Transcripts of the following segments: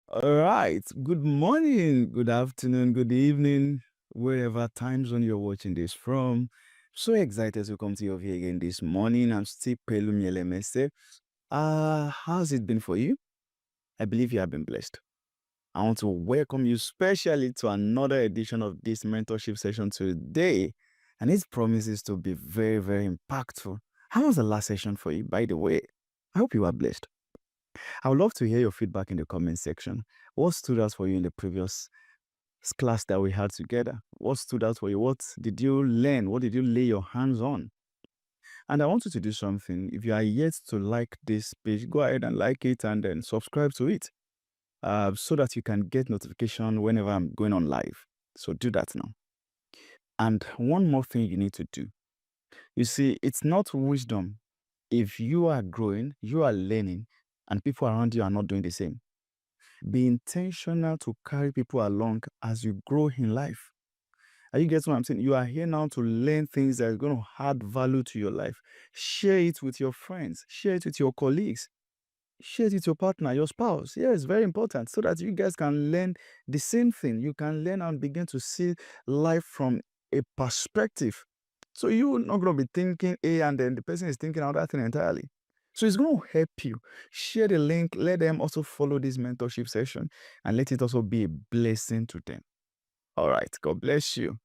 All right. Good morning, good afternoon, good evening, wherever time zone you're watching this from. So excited to come to you here again this morning. I'm still Pelum Yelemese. How's it been for you? I believe you have been blessed. I want to welcome you specially to another edition of this mentorship session today. And it promises to be very, very impactful. How was the last session for you, by the way? I hope you are blessed. I would love to hear your feedback in the comment section. What stood out for you in the previous class that we had together? What stood out for you? What did you learn? What did you lay your hands on? And I want you to do something. If you are yet to like this page, go ahead and like it and then subscribe to it so that you can get notification whenever I'm going on live. So do that now. And one more thing you need to do. You see, it's not wisdom if you are growing, you are learning, and people around you are not doing the same. Be intentional to carry people along as you grow in life. Are you getting what I'm saying? You are here now to learn things that are going to add value to your life. Share it with your friends, share it with your colleagues, share it with your partner, your spouse. Yeah, it's very important so that you guys can learn the same thing. You can learn and begin to see life from a perspective. So you're not going to be thinking A and then the person is thinking another thing entirely. So it's going to help you. Share the link. Let them also follow this mentorship session and let it also be a blessing to them. All right. God bless you.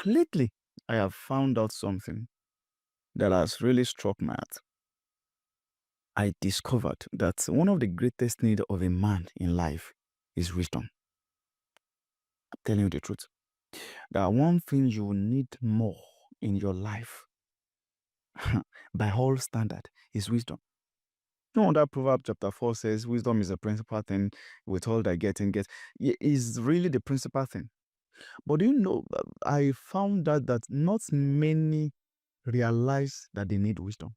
Lately, I have found out something that has really struck my heart. I discovered that one of the greatest needs of a man in life is wisdom. I'm telling you the truth. That one thing you need more in your life, by all standard, is wisdom. No wonder Proverbs chapter 4 says wisdom is a principal thing, with all that getting get. It is really the principal thing. But do you know, I found out that not many realize that they need wisdom.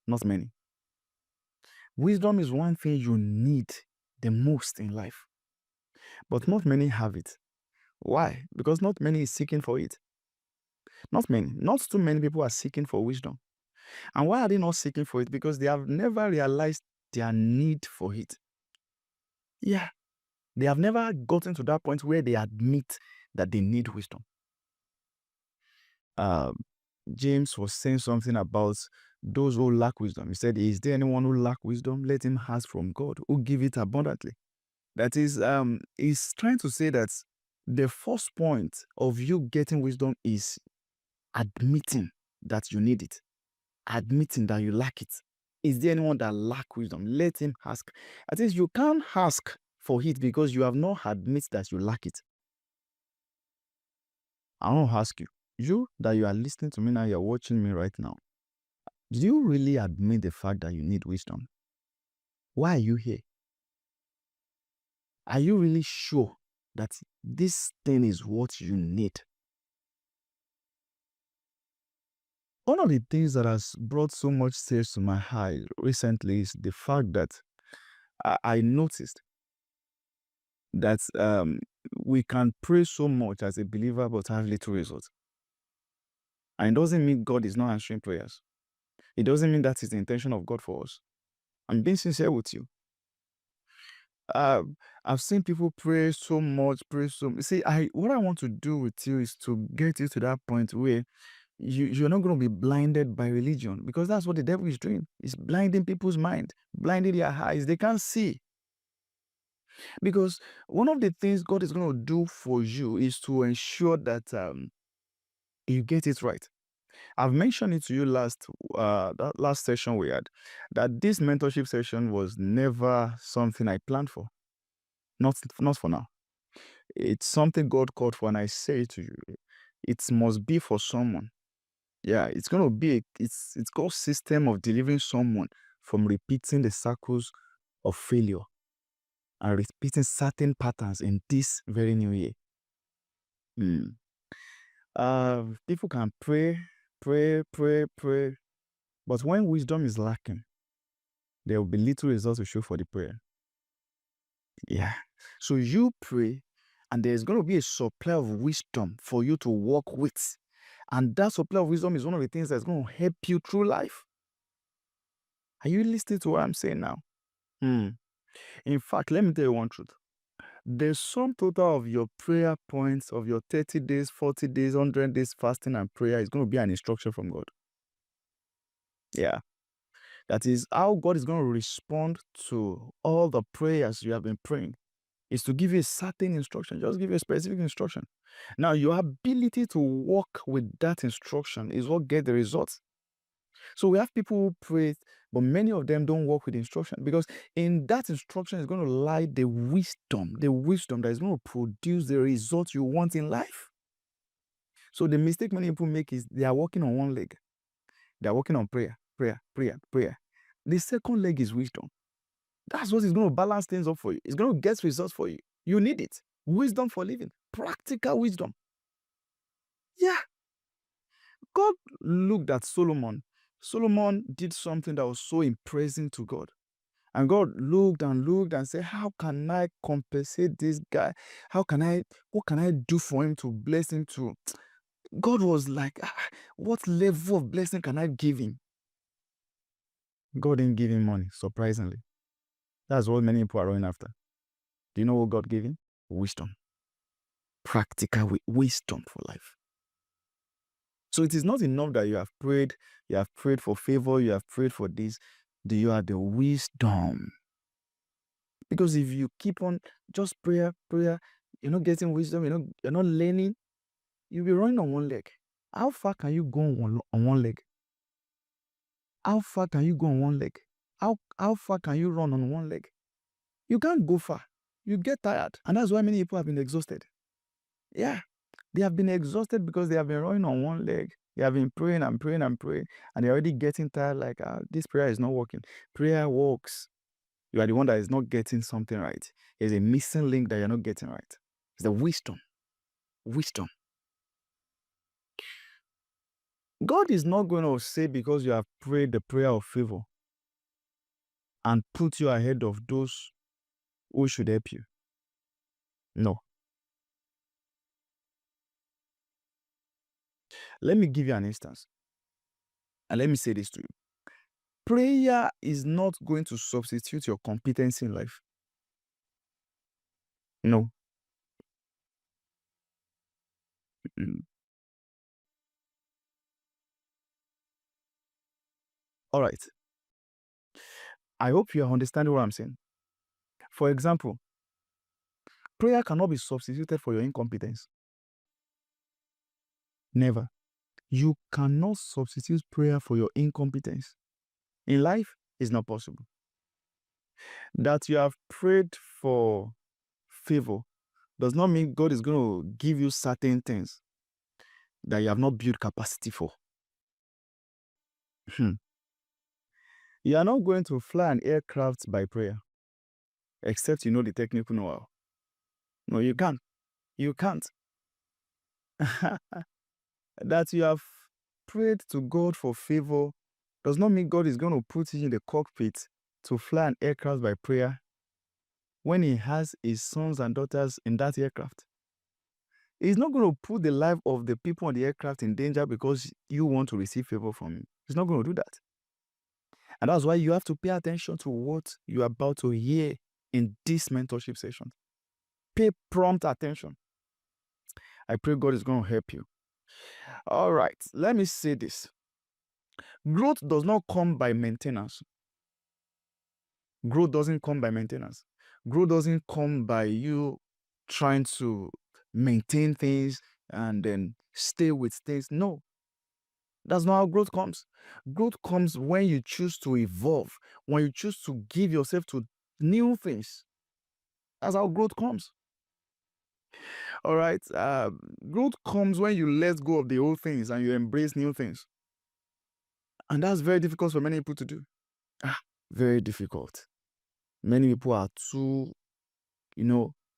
Not many. Wisdom is one thing you need the most in life, but not many have it. Why? Because not many is seeking for it. Not many. Not too many people are seeking for wisdom. And why are they not seeking for it? Because they have never realized their need for it. Yeah. They have never gotten to that point where they admit that they need wisdom. Um, James was saying something about those who lack wisdom. He said, is there anyone who lack wisdom? Let him ask from God, who give it abundantly. That is, he's trying to say that the first point of you getting wisdom is admitting that you need it, admitting that you lack it. Is there anyone that lack wisdom? Let him ask. At least you can't ask for it because you have not admit that you lack it. I want to ask you, you that you are listening to me now, you're watching me right now. Do you really admit the fact that you need wisdom? Why are you here? Are you really sure that this thing is what you need? One of the things that has brought so much tears to my eye recently is the fact that I noticed that we can pray so much as a believer but have little results. And it doesn't mean God is not answering prayers. It doesn't mean that is the intention of God for us. I'm being sincere with you. I've seen people pray so much, pray so much. See, what I want to do with you is to get you to that point where you're not going to be blinded by religion, because that's what the devil is doing. It's blinding people's mind, blinding their eyes. They can't see. Because one of the things God is going to do for you is to ensure that you get it right. I've mentioned it to you that last session we had, that this mentorship session was never something I planned for. Not for now. It's something God called for, and I say to you, it must be for someone. Yeah, it's going to be it's God's system of delivering someone from repeating the circles of failure and repeating certain patterns in this very new year. Mm. People can pray, pray, pray, pray, but when wisdom is lacking, there will be little results to show for the prayer. Yeah. So you pray, and there's going to be a supply of wisdom for you to work with. And that supply of wisdom is one of the things that's going to help you through life. Are you listening to what I'm saying now? Hmm. In fact, let me tell you one truth. The sum total of your prayer points of your 30 days, 40 days, 100 days fasting and prayer is going to be an instruction from God. Yeah. That is how God is going to respond to all the prayers you have been praying, is to give you a certain instruction. Just give you a specific instruction. Now, your ability to work with that instruction is what gets the results. So we have people who pray, but many of them don't work with instruction, because in that instruction is going to lie the wisdom that is going to produce the results you want in life. So the mistake many people make is they are working on one leg. They are working on prayer. The second leg is wisdom. That's what is going to balance things up for you. It's going to get results for you. You need it. Wisdom for living. Practical wisdom. Yeah. God looked at Solomon. Solomon did something that was so impressive to God. And God looked and said, how can I compensate this guy? What can I do for him to bless him to? God was like, what level of blessing can I give him? God didn't give him money, surprisingly. That's what many people are running after. Do you know what God gave him? Wisdom. Practical wisdom for life. So it is not enough that you have prayed for favor, you have prayed for this. Do you have the wisdom? Because if you keep on just prayer, you're not getting wisdom, you're not learning, you'll be running on one leg. How far can you go on one leg? How far can you go on one leg? How far can you run on one leg? You can't go far. You get tired. And that's why many people have been exhausted. Yeah. They have been exhausted because they have been running on one leg. They have been praying and praying and praying, and they're already getting tired, like, this prayer is not working. Prayer works. You are the one that is not getting something right. There's a missing link that you're not getting right. It's the wisdom. Wisdom. God is not going to say, because you have prayed the prayer of favor, and put you ahead of those who should help you. No. Let me give you an instance. And let me say this to you. Prayer is not going to substitute your competency in life. No. All right. I hope you are understanding what I'm saying. For example, prayer cannot be substituted for your incompetence. Never. You cannot substitute prayer for your incompetence. In life, it's not possible. That you have prayed for favor does not mean God is going to give you certain things that you have not built capacity for. You are not going to fly an aircraft by prayer, except you know the technical know-how. No, you can't. You can't. That you have prayed to God for favor does not mean God is going to put you in the cockpit to fly an aircraft by prayer when he has his sons and daughters in that aircraft. He's not going to put the life of the people on the aircraft in danger because you want to receive favor from him. He's not going to do that. And that's why you have to pay attention to what you're about to hear in this mentorship session. Pay prompt attention. I pray God is going to help you. All right, let me say this. Growth does not come by maintenance. Growth doesn't come by maintenance. Growth doesn't come by you trying to maintain things and then stay with things. No. That's not how growth comes. Growth comes when you choose to evolve, when you choose to give yourself to new things. That's how growth comes. All right. Growth comes when you let go of the old things and you embrace new things. And that's very difficult for many people to do. Very difficult. Many people are too,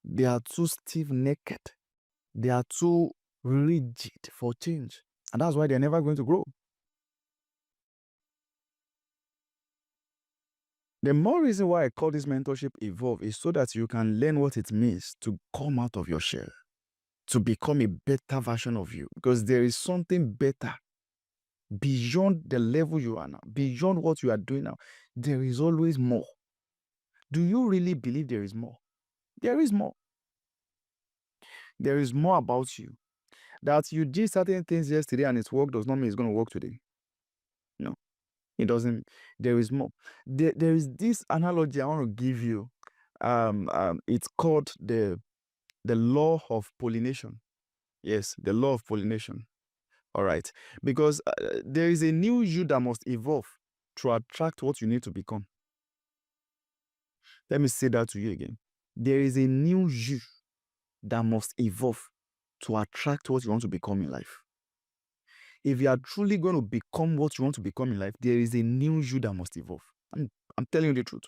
they are too stiff-necked. They are too rigid for change. And that's why they're never going to grow. The more reason why I call this mentorship Evolve is so that you can learn what it means to come out of your shell, to become a better version of you, because there is something better beyond the level you are now, beyond what you are doing now. There is always more. Do you really believe there is more? There is more. There is more about you. That you did certain things yesterday and it worked does not mean it's going to work today. No, it doesn't. There is more. There is this analogy I want to give you. It's called the law of pollination. Yes, the law of pollination. All right, because there is a new you that must evolve to attract what you need to become. Let me say that to you again. There is a new you that must evolve to attract what you want to become in life. If you are truly going to become what you want to become in life, there is a new you that must evolve. I'm telling you the truth.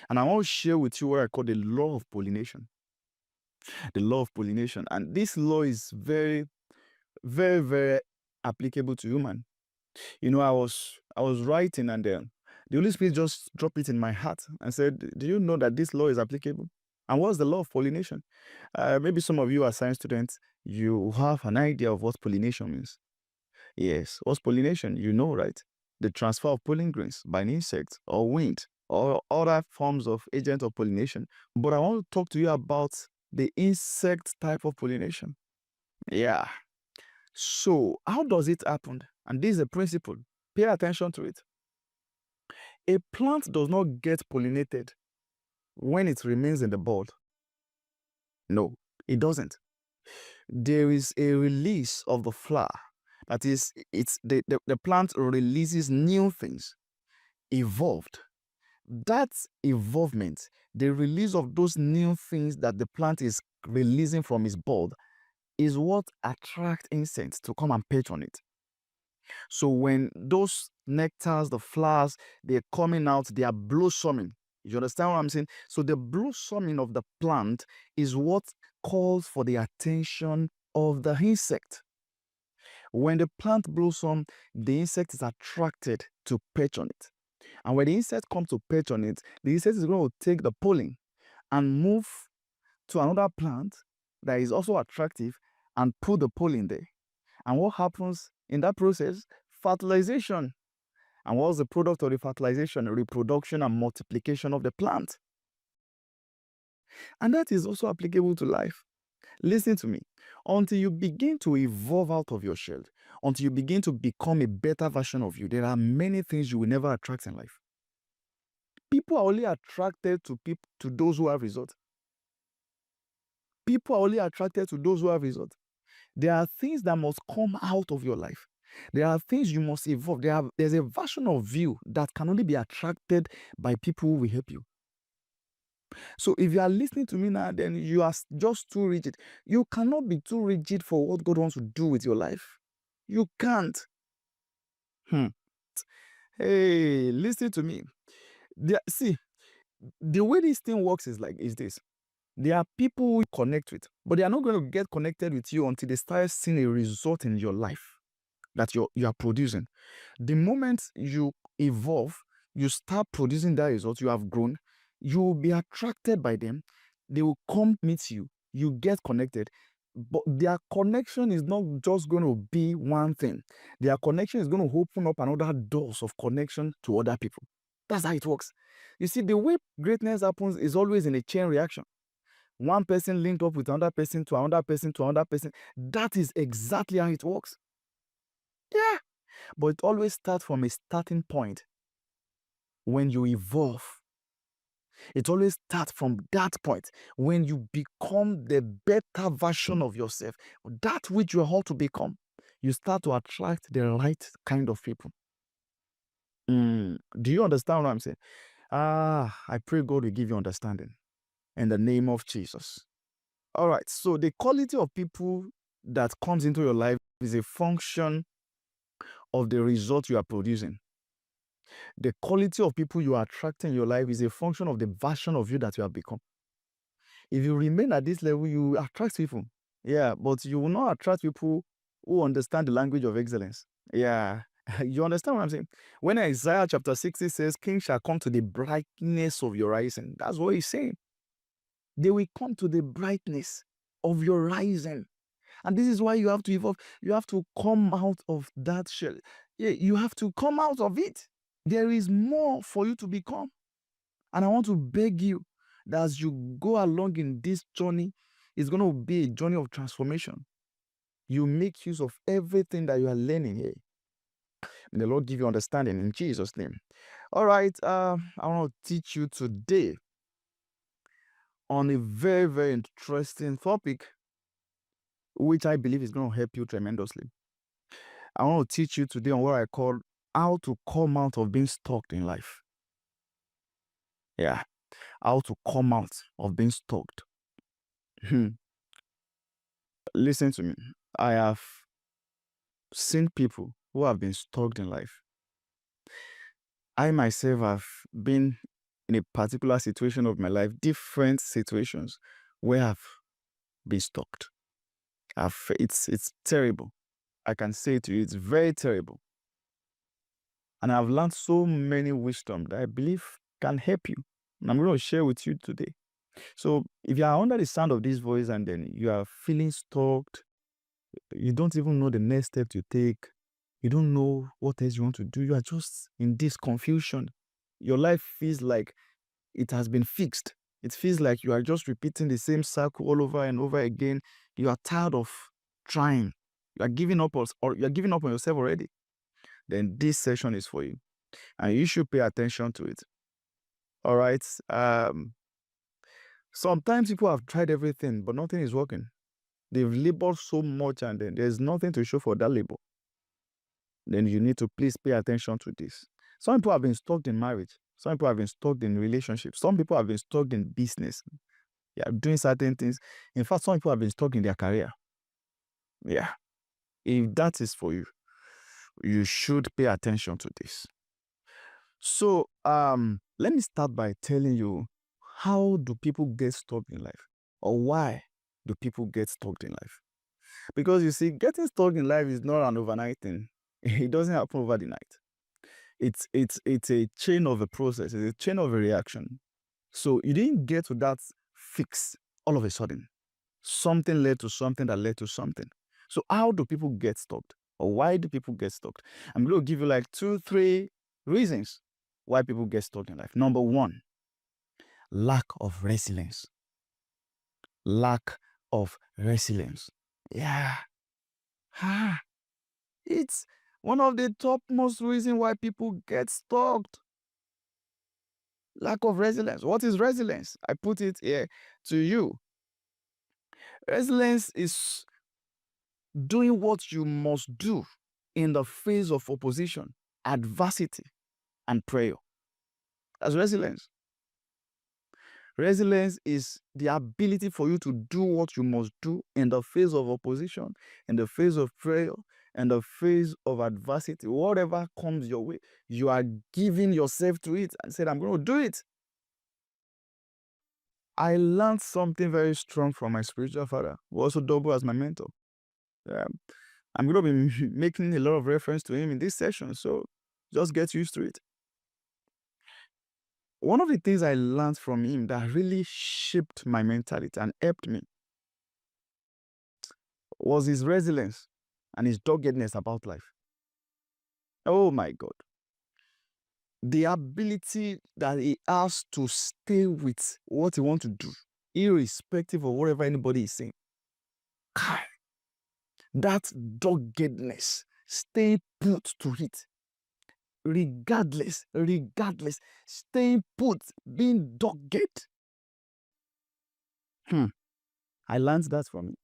And I want to share with you what I call the law of pollination. The law of pollination. And this law is very, very, very applicable to human. You know, I was writing and the Holy Spirit just dropped it in my heart and said, do you know that this law is applicable? And what's the law of pollination? Maybe some of you are science students, you have an idea of what pollination means. Yes, what's pollination? You know, right? The transfer of pollen grains by an insect or wind or other forms of agent of pollination. But I want to talk to you about the insect type of pollination. Yeah. So, how does it happen? And this is a principle. Pay attention to it. A plant does not get pollinated when it remains in the bud. No, it doesn't. There is a release of the flower. That is, the plant releases new things, evolved. That evolvement, the release of those new things that the plant is releasing from its bud, is what attracts insects to come and perch on it. So when those nectars, the flowers, they're coming out, they are blossoming. You understand what I'm saying? So the blossoming of the plant is what calls for the attention of the insect. When the plant blossoms, the insect is attracted to perch on it. And when the insect comes to perch on it, the insect is going to take the pollen and move to another plant that is also attractive and put the pollen there. And what happens in that process? Fertilization. And what's the product of the fertilization? Reproduction and multiplication of the plant. And that is also applicable to life. Listen to me. Until you begin to evolve out of your shell, until you begin to become a better version of you, there are many things you will never attract in life. People are only attracted to those who have results. People are only attracted to those who have results. There are things that must come out of your life. There are things you must evolve. There's a version of you that can only be attracted by people who will help you. So if you are listening to me now, then you are just too rigid. You cannot be too rigid for what God wants to do with your life. You can't. Hey, listen to me. See, the way this thing works is this. There are people who you connect with, but they are not going to get connected with you until they start seeing a result in your life that you are producing. The moment you evolve, you start producing that result, you have grown, you will be attracted by them. They will come meet you. You get connected. But their connection is not just going to be one thing. Their connection is going to open up another doors of connection to other people. That's how it works. You see, the way greatness happens is always in a chain reaction. One person linked up with another person to another person to another person. That is exactly how it works. Yeah. But it always starts from a starting point when you evolve. It always starts from that point when you become the better version of yourself, that which you are all to become. You start to attract the right kind of people. Do you understand what I'm saying? I pray God will give you understanding in the name of Jesus. All right, so the quality of people that comes into your life is a function of the result you are producing. The quality of people you are attracting in your life is a function of the version of you that you have become. If you remain at this level, you attract people. Yeah, but you will not attract people who understand the language of excellence. Yeah, you understand what I'm saying? When Isaiah chapter 60 says, King shall come to the brightness of your rising, that's what he's saying. They will come to the brightness of your rising. And this is why you have to evolve. You have to come out of that shell. Yeah, you have to come out of it. There is more for you to become. And I want to beg you that as you go along in this journey, it's going to be a journey of transformation. You make use of everything that you are learning here. May the Lord give you understanding in Jesus' name. All right, I want to teach you today on a very, very interesting topic, which I believe is going to help you tremendously. I want to teach you today on what I call how to come out of being stuck in life. Yeah, how to come out of being stuck. Listen to me. I have seen people who have been stuck in life. I myself have been in a particular situation of my life, different situations where I've been stuck. It's terrible. I can say to you, it's very terrible. And I've learned so many wisdom that I believe can help you. And I'm going to share with you today. So if you are under the sound of this voice and then you are feeling stuck, you don't even know the next step to take, you don't know what else you want to do, you are just in this confusion. Your life feels like it has been fixed. It feels like you are just repeating the same cycle all over and over again. You are tired of trying. You are giving up or you are giving up on yourself already. Then this session is for you. And you should pay attention to it. All right. Sometimes people have tried everything, but nothing is working. They've labored so much and then there's nothing to show for that labor. Then you need to please pay attention to this. Some people have been stuck in marriage. Some people have been stuck in relationships. Some people have been stuck in business. Yeah, doing certain things. In fact, some people have been stuck in their career. Yeah. If that is for you, you should pay attention to this. So, let me start by telling you, how do people get stuck in life? Or why do people get stuck in life? Because you see, getting stuck in life is not an overnight thing. It doesn't happen over the night. It's a chain of a process. It's a chain of a reaction. So you didn't get to that fix all of a sudden. Something led to something that led to something. So how do people get stuck? Or why do people get stuck? I'm going to give you like 2-3 reasons why people get stuck in life. Number one, lack of resilience. Lack of resilience. Yeah. It's one of the topmost reasons why people get stuck. Lack of resilience. What is resilience? I put it here to you. Resilience is doing what you must do in the face of opposition, adversity, and prayer. That's resilience. Resilience is the ability for you to do what you must do in the face of opposition, in the face of prayer, in the face of adversity. Whatever comes your way, you are giving yourself to it and said, I'm going to do it. I learned something very strong from my spiritual father, who also doubled as my mentor. I'm going to be making a lot of reference to him in this session, so just get used to it. One of the things I learned from him that really shaped my mentality and helped me was his resilience and his doggedness about life. Oh my God. The ability that he has to stay with what he wants to do, irrespective of whatever anybody is saying. That doggedness, stay put to it. Regardless, staying put, being dogged. I learned that from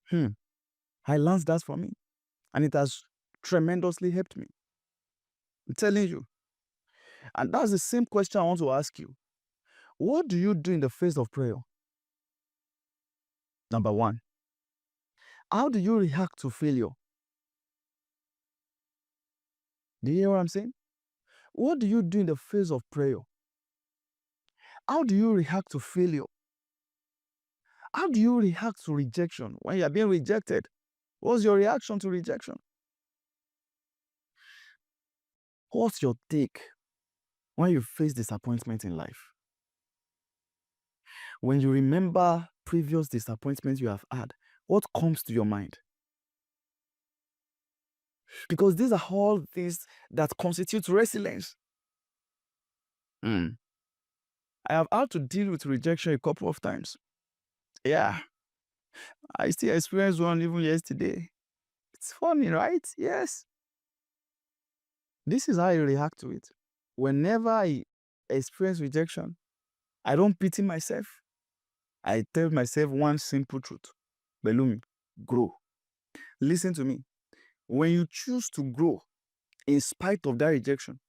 him. I learned that from him. And it has tremendously helped me. I'm telling you. And that's the same question I want to ask you. What do you do in the face of prayer? Number one, how do you react to failure? Do you hear what I'm saying? What do you do in the face of prayer? How do you react to failure? How do you react to rejection? When you are being rejected, what's your reaction to rejection? What's your take when you face disappointment in life? When you remember previous disappointments you have had, what comes to your mind? Because these are all things that constitute resilience. I have had to deal with rejection a couple of times. Yeah, I still experienced one even yesterday. It's funny, right? Yes. This is how I react to it. Whenever I experience rejection, I don't pity myself. I tell myself one simple truth. Belumi, grow. Listen to me. When you choose to grow in spite of that rejection,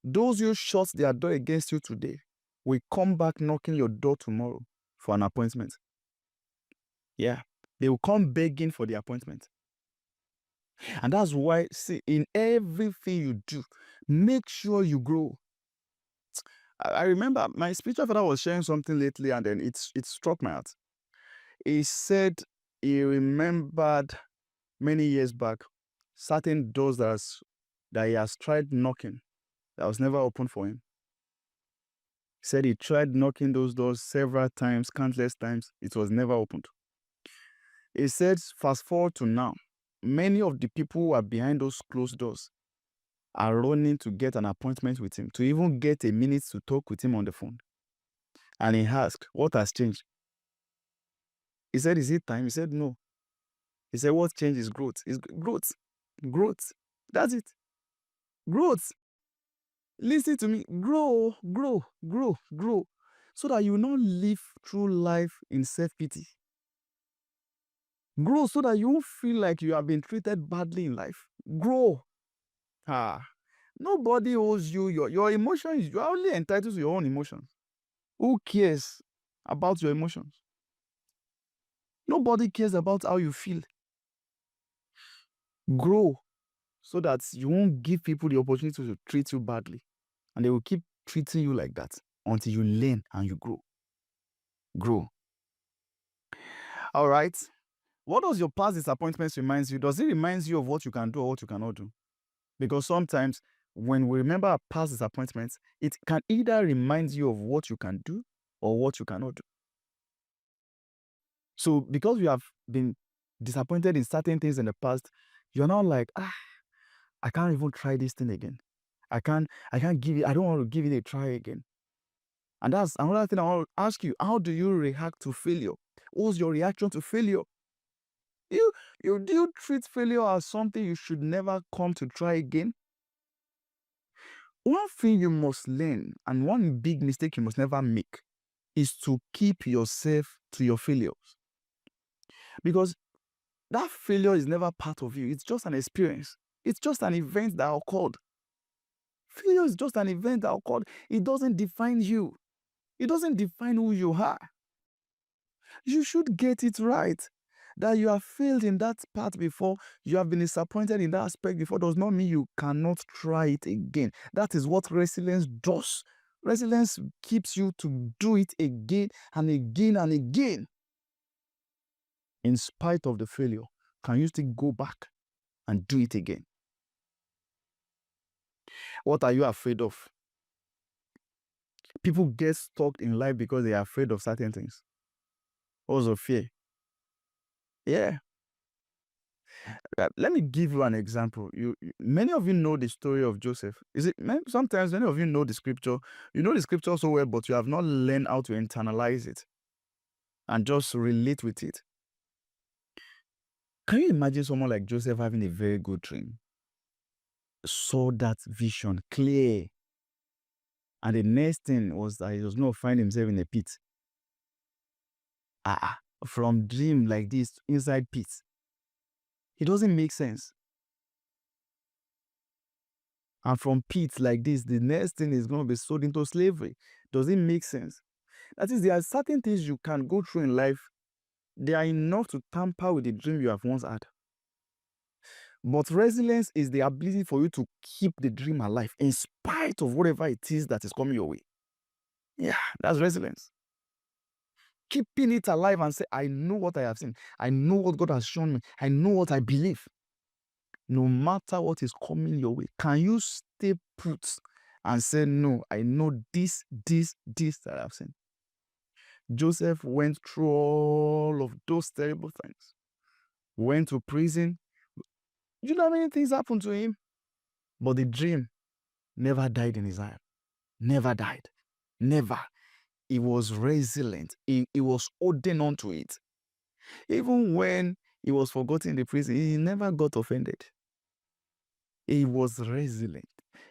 those who shut their door against you today will come back knocking your door tomorrow for an appointment. Yeah. They will come begging for the appointment. And that's why, see, in everything you do, make sure you grow. I remember my spiritual father was sharing something lately, and then it struck my heart. He said he remembered many years back certain doors that he has tried knocking that was never opened for him. He said he tried knocking those doors several times, countless times. It was never opened. He said, fast forward to now, many of the people who are behind those closed doors are running to get an appointment with him, to even get a minute to talk with him on the phone. And he asked, what has changed? He said, is it time? He said, no. He said, what changed is growth. It's growth. Growth. That's it. Growth. Listen to me. Grow, grow, grow, grow. So that you will not live through life in self-pity. Grow so that you won't feel like you have been treated badly in life. Grow. Nobody owes you your emotions. You are only entitled to your own emotions. Who cares about your emotions? Nobody cares about how you feel. Grow so that you won't give people the opportunity to treat you badly. And they will keep treating you like that until you learn and you grow. Grow. All right. What does your past disappointments remind you? Does it remind you of what you can do or what you cannot do? Because sometimes when we remember our past disappointments, it can either remind you of what you can do or what you cannot do. So because you have been disappointed in certain things in the past, you're now like, I can't even try this thing again. I can't give it, I don't want to give it a try again. And that's another thing I want to ask you. How do you react to failure? What's your reaction to failure? Do you treat failure as something you should never come to try again? One thing you must learn, and one big mistake you must never make, is to keep yourself to your failures. Because that failure is never part of you. It's just an experience. It's just an event that occurred. Failure is just an event that occurred. It doesn't define you. It doesn't define who you are. You should get it right. That you have failed in that part before, you have been disappointed in that aspect before, does not mean you cannot try it again. That is what resilience does. Resilience keeps you to do it again and again and again. In spite of the failure, can you still go back and do it again? What are you afraid of? People get stuck in life because they are afraid of certain things. Also fear. Yeah. Let me give you an example. Many of you know the story of Joseph. Sometimes many of you know the scripture. You know the scripture so well, but you have not learned how to internalize it and just relate with it. Can you imagine someone like Joseph having a very good dream? Saw that vision clear. And the next thing was that he was going to find himself in a pit. From dream like this, inside pit. It doesn't make sense. And from pits like this, the next thing is going to be sold into slavery. Does it make sense? That is, there are certain things you can go through in life. They are enough to tamper with the dream you have once had. But resilience is the ability for you to keep the dream alive in spite of whatever it is that is coming your way. Yeah, that's resilience. Keeping it alive and say, I know what I have seen. I know what God has shown me. I know what I believe. No matter what is coming your way, can you stay put and say, no, I know this that I've seen? Joseph went through all of those terrible things. Went to prison, You know how many things happened to him? But the dream never died in his heart. Never died. Never. He was resilient. He was holding on to it. Even when he was forgotten in the prison, he never got offended. He was resilient.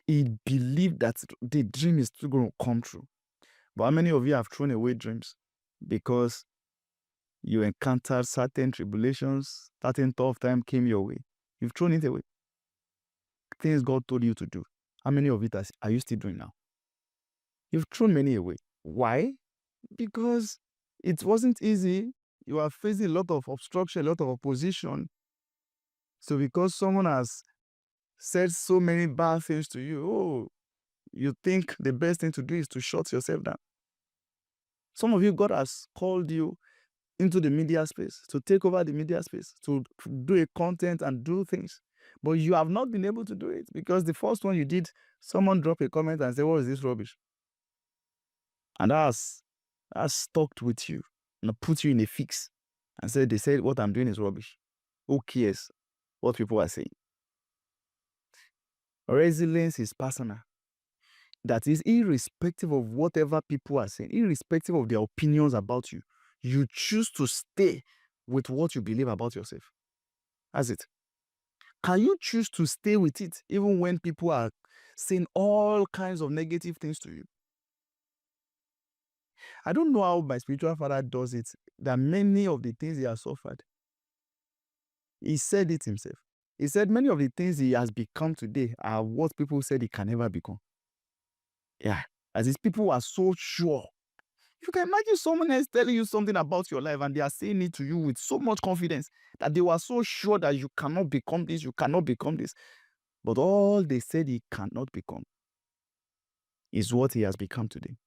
He believed that the dream is still going to come true. But how many of you have thrown away dreams because you encountered certain tribulations, certain tough time came your way? You've thrown it away. Things God told you to do. How many of it are you still doing now? You've thrown many away. Why? Because it wasn't easy. You are facing a lot of obstruction, a lot of opposition. So because someone has said so many bad things to you, oh, you think the best thing to do is to shut yourself down. Some of you, God has called you into the media space, to take over the media space, to do a content and do things. But you have not been able to do it because the first one you did, someone dropped a comment and said, what is this rubbish? And that's stuck with you and put you in a fix and said, they said what I'm doing is rubbish. Who cares what people are saying? Resilience is personal. That is, irrespective of whatever people are saying, irrespective of their opinions about you, you choose to stay with what you believe about yourself. That's it. Can you choose to stay with it even when people are saying all kinds of negative things to you? I don't know how my spiritual father does it. That many of the things he has suffered, he said it himself. He said many of the things he has become today are what people said he can never become. Yeah. As if people are so sure. You can imagine someone else telling you something about your life and they are saying it to you with so much confidence that they were so sure that you cannot become this, you cannot become this. But all they said he cannot become is what he has become today.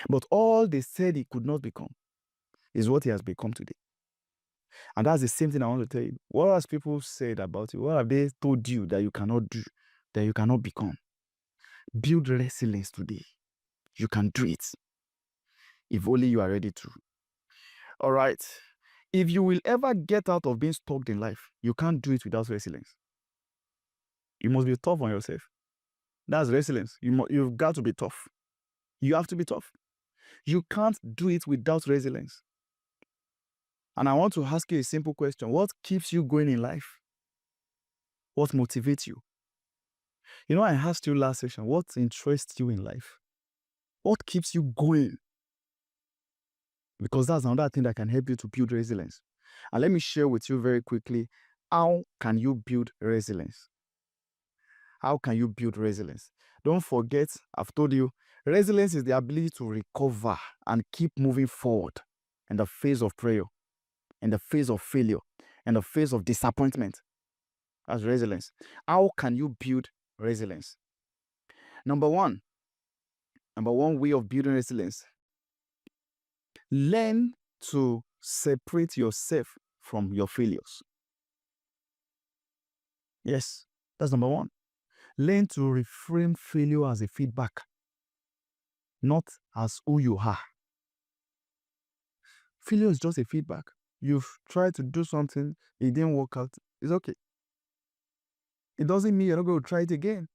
But all they said he could not become is what he has become today. And that's the same thing I want to tell you. What has people said about you? What have they told you that you cannot do, that you cannot become? Build resilience today. You can do it. If only you are ready to. All right. If you will ever get out of being stuck in life, you can't do it without resilience. You must be tough on yourself. That's resilience. You've got to be tough. You have to be tough. You can't do it without resilience. And I want to ask you a simple question. What keeps you going in life? What motivates you? You know, I asked you last session, what interests you in life? What keeps you going? Because that's another thing that can help you to build resilience. And let me share with you very quickly, how can you build resilience? How can you build resilience? Don't forget, I've told you, resilience is the ability to recover and keep moving forward in the face of prayer, in the face of failure, in the face of disappointment. That's resilience. How can you build resilience? Number one way of building resilience, learn to separate yourself from your failures. Yes, that's number one. Learn to reframe failure as a feedback, not as who you are. Failure is just a feedback. You've tried to do something, it didn't work out. It's okay. It doesn't mean you're not going to try it again.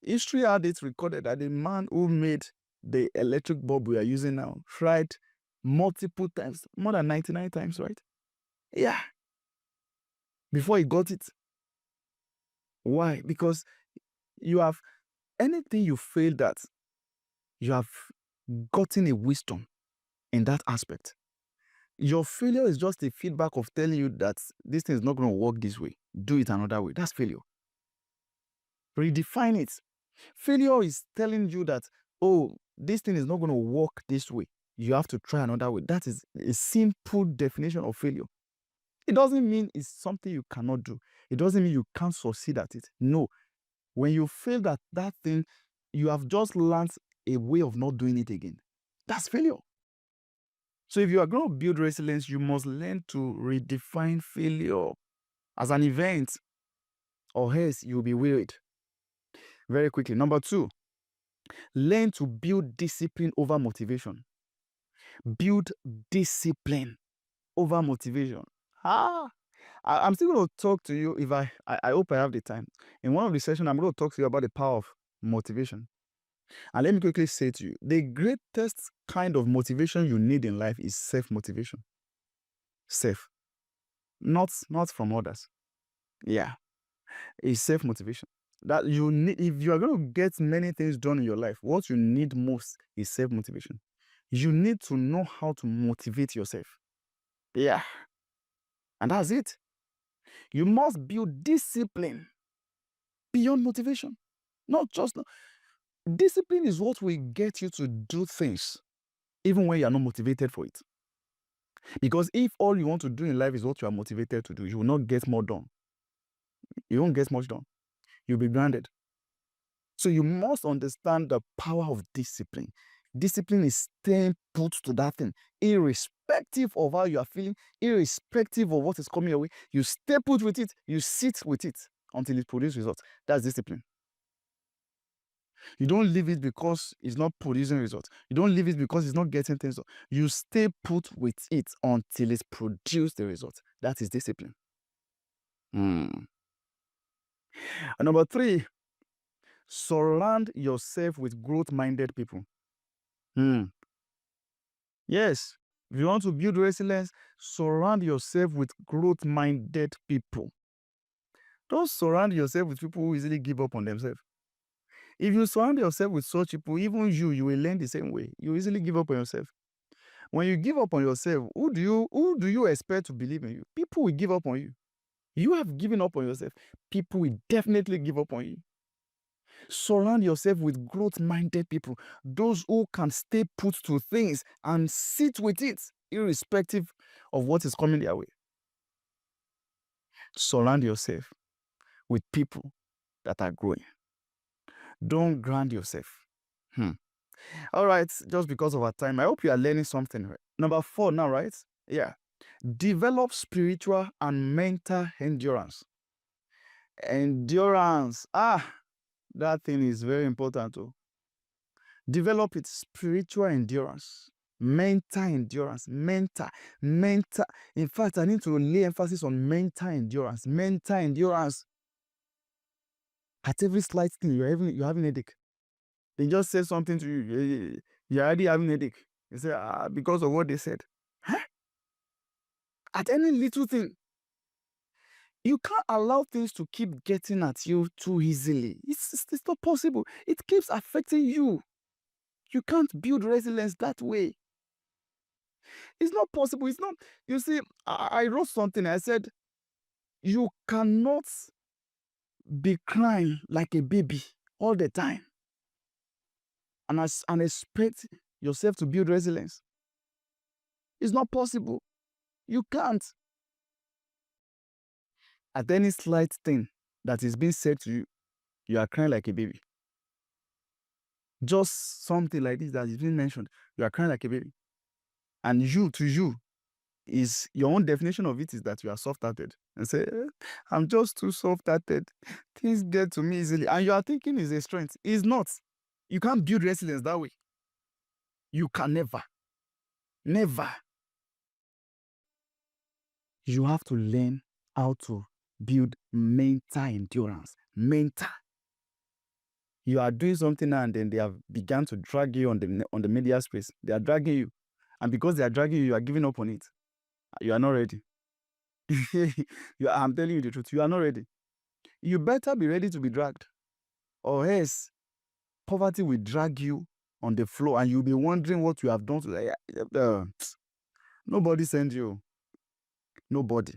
History had it recorded that the man who made the electric bulb we are using now tried multiple times, more than 99 times, right? Yeah. Before he got it. Why? Because you have anything you failed at, you have gotten a wisdom in that aspect. Your failure is just a feedback of telling you that this thing is not going to work this way. Do it another way. That's failure. Redefine it. Failure is telling you that, oh, this thing is not going to work this way. You have to try another way. That is a simple definition of failure. It doesn't mean it's something you cannot do. It doesn't mean you can't succeed at it. No. When you fail at that thing, you have just learned a way of not doing it again. That's failure. So if you are going to build resilience, you must learn to redefine failure as an event, or else you'll be wearied. Very quickly. Number two, learn to build discipline over motivation. Build discipline over motivation. I'm still going to talk to you if I hope I have the time. In one of the sessions, I'm going to talk to you about the power of motivation. And let me quickly say to you, the greatest kind of motivation you need in life is self-motivation. Self. Not from others. Yeah. It's self-motivation. That you need, if you are going to get many things done in your life, what you need most is self-motivation. You need to know how to motivate yourself. Yeah. And that's it. You must build discipline beyond motivation. Not just discipline is what will get you to do things even when you are not motivated for it. Because if all you want to do in life is what you are motivated to do, you will not get more done. You won't get much done. You'll be grounded. So you must understand the power of discipline. Discipline is staying put to that thing, irrespective of how you are feeling, irrespective of what is coming your way. You stay put with it, you sit with it until it produces results. That's discipline. You don't leave it because it's not producing results. You don't leave it because it's not getting things done. You stay put with it until it produces the results. That is discipline. And number 3, surround yourself with growth-minded people. Yes, if you want to build resilience, surround yourself with growth-minded people. Don't surround yourself with people who easily give up on themselves. If you surround yourself with such people, even you will learn the same way. You easily give up on yourself. When you give up on yourself, who do you expect to believe in you? People will give up on you. You have given up on yourself. People will definitely give up on you. Surround yourself with growth-minded people, those who can stay put to things and sit with it, irrespective of what is coming their way. Surround yourself with people that are growing. Don't ground yourself. All right, just because of our time, I hope you are learning something. Right? Number 4 now, right? Yeah. Develop spiritual and mental endurance. Endurance. That thing is very important too. Develop it. Spiritual endurance, mental endurance, mental. In fact, I need to lay emphasis on mental endurance. Mental endurance. At every slight thing, you're having a headache. They just say something to you, you're already having a headache. You say, because of what they said. Huh? At any little thing. You can't allow things to keep getting at you too easily. It's not possible. It keeps affecting you. You can't build resilience that way. It's not possible. It's not. You see, I wrote something. I said, you cannot be crying like a baby all the time and expect yourself to build resilience. It's not possible. You can't. At any slight thing that is being said to you, you are crying like a baby. Just something like this that is being mentioned, you are crying like a baby. And to you, is your own definition of it is that you are soft-hearted and say, I'm just too soft-hearted. Things get to me easily. And you are thinking it's a strength. It's not. You can't build resilience that way. You can never. Never. You have to learn how to build mental endurance. Mental. You are doing something now and then they have begun to drag you on the media space. They are dragging you. And because they are dragging you, you are giving up on it. You are not ready. I'm telling you the truth. You are not ready. You better be ready to be dragged. Or else, poverty will drag you on the floor and you'll be wondering what you have done to nobody sent you. Nobody.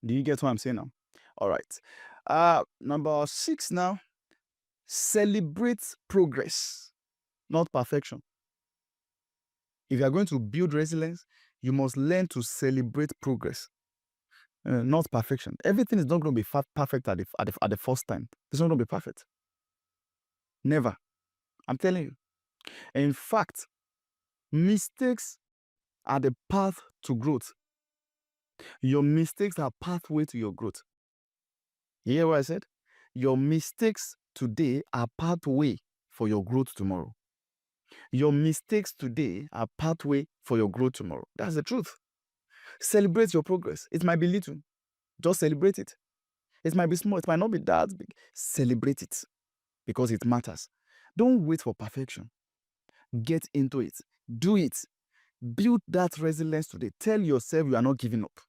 Do you get what I'm saying now? All right. Number 6 now. Celebrate progress, not perfection. If you are going to build resilience, you must learn to celebrate progress, not perfection. Everything is not going to be perfect at the first time. It's not going to be perfect. Never. I'm telling you. In fact, mistakes are the path to growth. Your mistakes are pathway to your growth. You hear what I said? Your mistakes today are pathway for your growth tomorrow. Your mistakes today are pathway for your growth tomorrow. That's the truth. Celebrate your progress. It might be little. Just celebrate it. It might be small. It might not be that big. Celebrate it because it matters. Don't wait for perfection. Get into it. Do it. Build that resilience today. Tell yourself you are not giving up.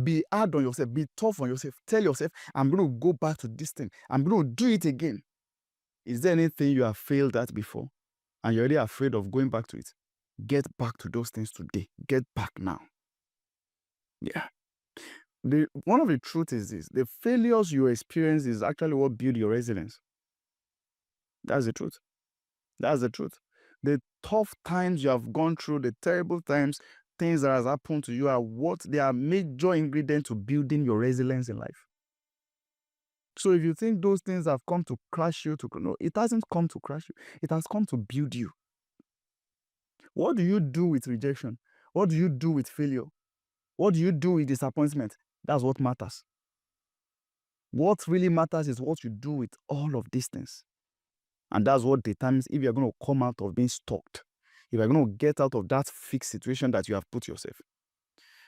Be hard on yourself. Be tough on yourself. Tell yourself, I'm going to go back to this thing. I'm going to do it again. Is there anything you have failed at before and you're already afraid of going back to it? Get back to those things today. Get back now. Yeah. One of the truths is this: the failures you experience is actually what build your resilience. That's the truth. That's the truth. The tough times you have gone through, the terrible times, things that has happened to you they are major ingredients to building your resilience in life. So if you think those things have come to crush you, no, it hasn't come to crush you. It has come to build you. What do you do with rejection? What do you do with failure? What do you do with disappointment? That's what matters. What really matters is what you do with all of these things. And that's what determines if you're going to come out of being stuck, if you're going to get out of that fixed situation that you have put yourself.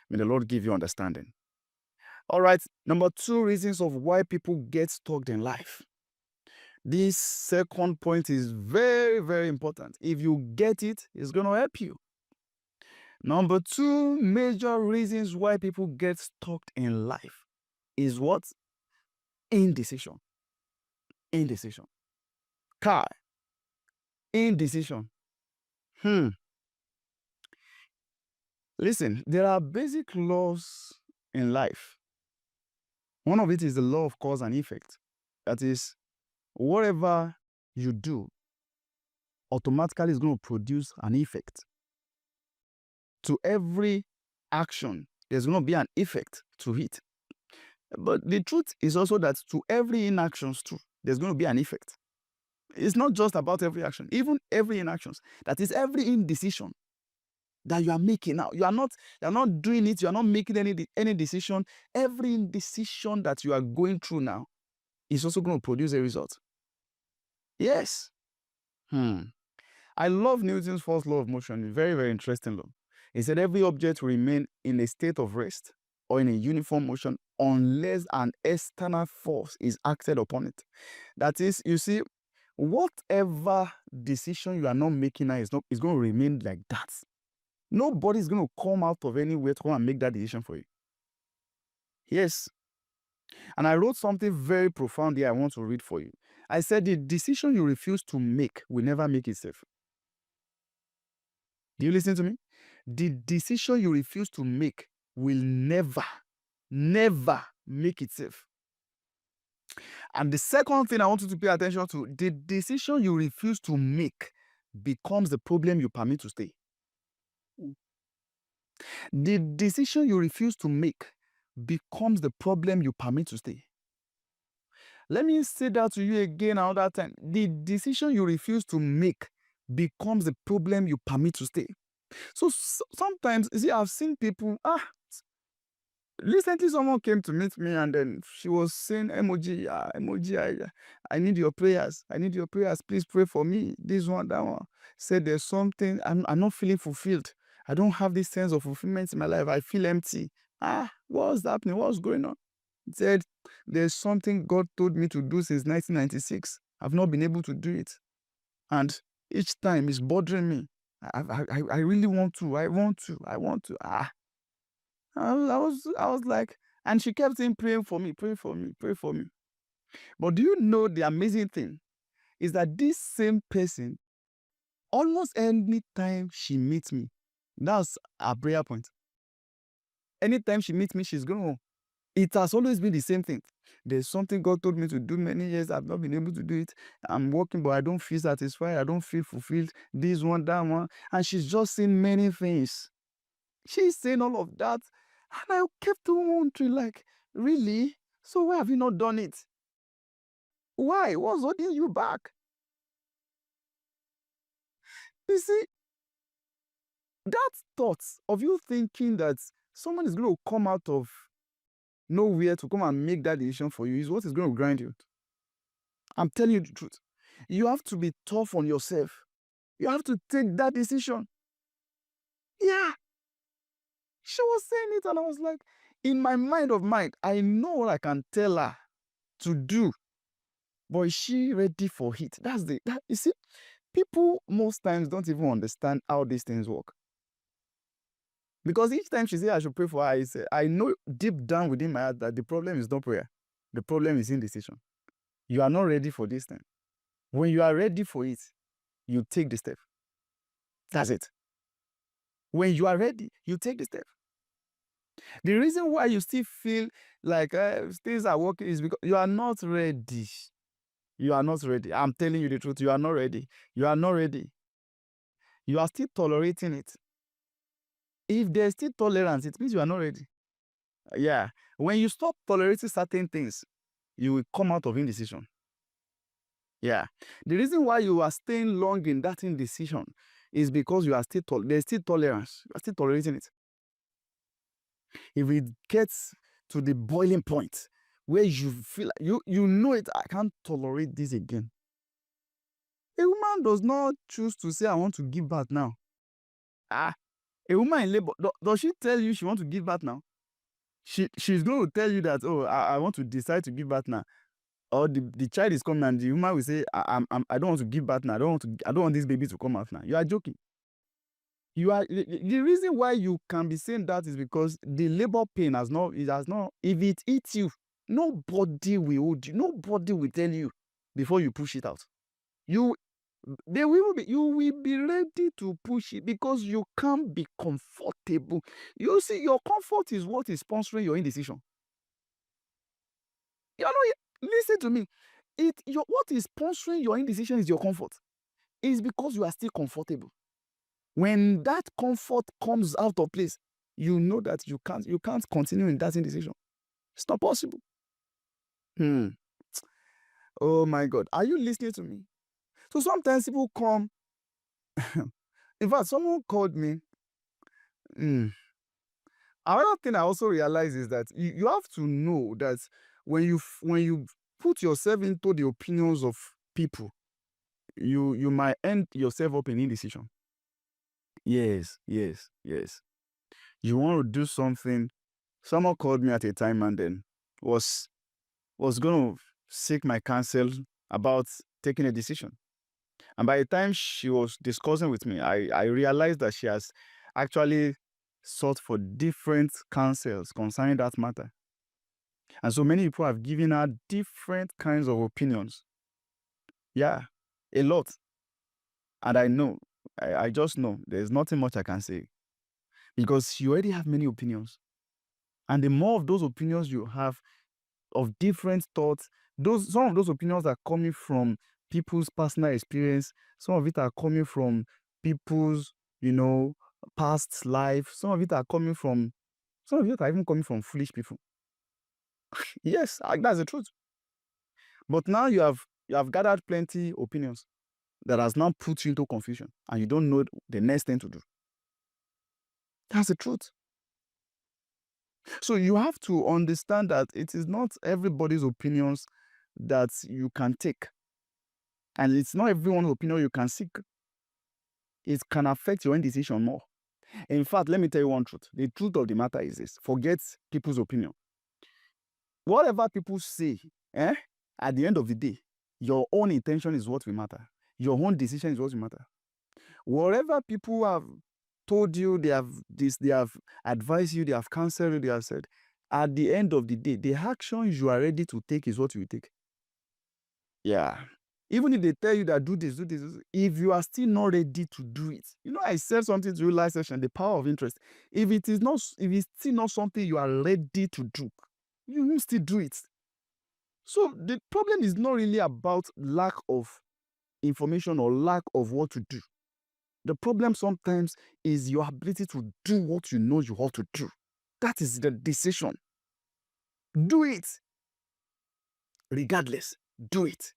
May the Lord give you understanding. All right, number 2 reasons of why people get stuck in life. This second point is very, very important. If you get it, it's going to help you. Number 2 major reasons why people get stuck in life is what? Indecision. Indecision. Indecision. Listen, there are basic laws in life. One of it is the law of cause and effect. That is, whatever you do automatically is going to produce an effect. To every action, there's going to be an effect to it. But the truth is also that to every inaction too, there's going to be an effect. It's not just about every action, even every inaction. That is every indecision that you are making now. You're not doing it, you are not making any decision. Every indecision that you are going through now is also going to produce a result. Yes. I love Newton's first law of motion. Very, very interesting law. He said every object will remain in a state of rest or in a uniform motion unless an external force is acted upon it. That is, you see, whatever decision you are not making now is going to remain like that. Nobody is going to come out of anywhere to come and make that decision for you. Yes. And I wrote something very profound here I want to read for you. I said the decision you refuse to make will never make itself. Do you listen to me? The decision you refuse to make will never make itself. And the second thing I want you to pay attention to, the decision you refuse to make becomes the problem you permit to stay. The decision you refuse to make becomes the problem you permit to stay. Let me say that to you again another time. The decision you refuse to make becomes the problem you permit to stay. So sometimes, you see, I've seen people, recently someone came to meet me and then she was saying, emoji, I need your prayers. I need your prayers. Please pray for me. This one, that one. Said there's something, I'm not feeling fulfilled. I don't have this sense of fulfillment in my life. I feel empty. What's happening? What's going on? He said, there's something God told me to do since 1996. I've not been able to do it. And each time it's bothering me. I really want to. I want to. I was like, and she kept saying, pray for me. But do you know the amazing thing is that this same person, almost any time she meets me, that's our prayer point. Anytime she meets me, she's going to. It has always been the same thing. There's something God told me to do many years. I've not been able to do it. I'm working, but I don't feel satisfied. I don't feel fulfilled. This one, that one. And she's just saying many things. She's saying all of that. And I kept on wondering, like, really? So why have you not done it? Why? What's holding you back? You see, that thought of you thinking that someone is going to come out of nowhere to come and make that decision for you is what is going to grind you. I'm telling you the truth. You have to be tough on yourself. You have to take that decision. Yeah. She was saying it, and I was like, in my mind, I know what I can tell her to do, but is she ready for it? You see, people most times don't even understand how these things work. Because each time she said I should pray for her, I know deep down within my heart that the problem is not prayer. The problem is indecision. You are not ready for this thing. When you are ready for it, you take the step. That's it. When you are ready, you take the step. The reason why you still feel like things are working is because you are not ready. You are not ready. I'm telling you the truth. You are not ready. You are not ready. You are still tolerating it. If there's still tolerance, it means you are not ready. Yeah. When you stop tolerating certain things, you will come out of indecision. Yeah. The reason why you are staying long in that indecision is because you are still there's still tolerance. You are still tolerating it. If it gets to the boiling point where you feel like you know it, I can't tolerate this again. A woman does not choose to say, I want to give birth now. A woman in labor, does she tell you she wants to give birth now? She's going to tell you that, oh, I want to decide to give birth now. Or the child is coming and the woman will say, I don't want to give birth now. I don't want this baby to come out now. You are joking. The reason why you can be saying that is because the labor pain if it eats you, nobody will hold you. Nobody will tell you before you push it out. You will be ready to push it because you can't be comfortable. You see, your comfort is what is sponsoring your indecision. You know, listen to me. What is sponsoring your indecision is your comfort. It's because you are still comfortable. When that comfort comes out of place, you know that you can't continue in that indecision. It's not possible. Oh my God. Are you listening to me? So sometimes people come. In fact, someone called me. Another thing I also realize is that you have to know that when you put yourself into the opinions of people, you might end yourself up in indecision. Yes. You want to do something. Someone called me at a time and then was going to seek my counsel about taking a decision. And by the time she was discussing with me, I realized that she has actually sought for different counsels concerning that matter. And so many people have given her different kinds of opinions. Yeah, a lot. And I know, I just know there's nothing much I can say because you already have many opinions. And the more of those opinions you have of different thoughts, some of those opinions are coming from people's personal experience. Some of it are coming from people's, past life. Some of it are even coming from foolish people. Yes, that's the truth. But now you have gathered plenty opinions that has now put you into confusion and you don't know the next thing to do. That's the truth. So you have to understand that it is not everybody's opinions that you can take. And it's not everyone's opinion you can seek. It can affect your own decision more. In fact, let me tell you one truth. The truth of the matter is this. Forget people's opinion. Whatever people say, at the end of the day, your own intention is what will matter. Your own decision is what will matter. Whatever people have told you, they have advised you, they have counseled you, they have said, at the end of the day, the actions you are ready to take is what you will take. Yeah. Even if they tell you that do this, if you are still not ready to do it. I said something to you last session, the power of interest. If it's still not something you are ready to do, you will still do it. So the problem is not really about lack of information or lack of what to do. The problem sometimes is your ability to do what you know you ought to do. That is the decision. Do it. Regardless, do it.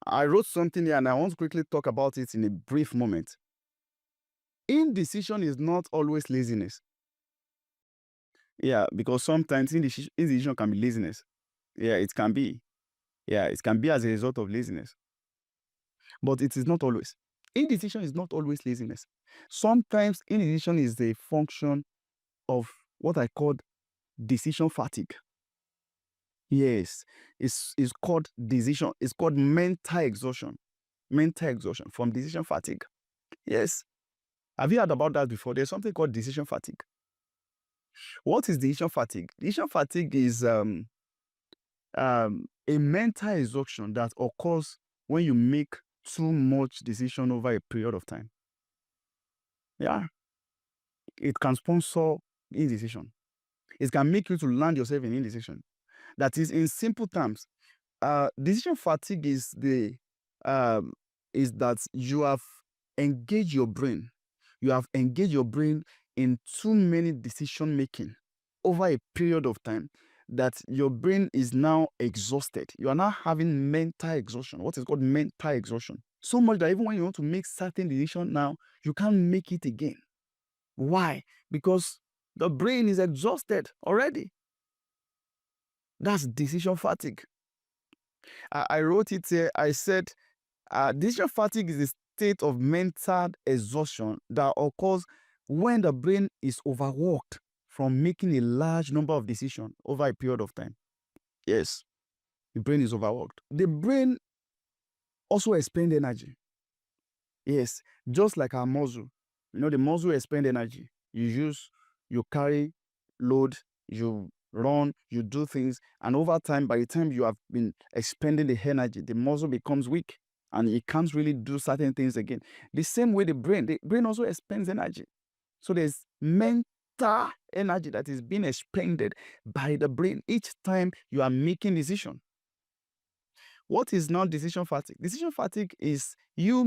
I wrote something here and I want to quickly talk about it in a brief moment. Indecision is not always laziness. Yeah, because sometimes indecision can be laziness. Yeah, it can be. Yeah, it can be as a result of laziness. But it is not always. indecision is not always laziness. Sometimes indecision is a function of what I call decision fatigue. Yes, it's called decision. It's called mental exhaustion. Mental exhaustion from decision fatigue. Yes. Have you heard about that before? There's something called decision fatigue. What is decision fatigue? Decision fatigue is a mental exhaustion that occurs when you make too much decision over a period of time. Yeah. It can sponsor indecision. It can make you to land yourself in indecision. That is, in simple terms, decision fatigue is that you have engaged your brain. You have engaged your brain in too many decision making over a period of time that your brain is now exhausted. You are now having mental exhaustion. What is called mental exhaustion? So much that even when you want to make certain decision now, you can't make it again. Why? Because the brain is exhausted already. That's decision fatigue. I wrote it here. I said, decision fatigue is a state of mental exhaustion that occurs when the brain is overworked from making a large number of decisions over a period of time. Yes, the brain is overworked. The brain also expends energy. Yes, just like our muscle. You know, the muscle expends energy. You carry load, you run, you do things, and over time, by the time you have been expending the energy, the muscle becomes weak and it can't really do certain things again. The same way the brain also expends energy. So there's mental energy that is being expended by the brain each time you are making decision. What is now decision fatigue? Decision fatigue is you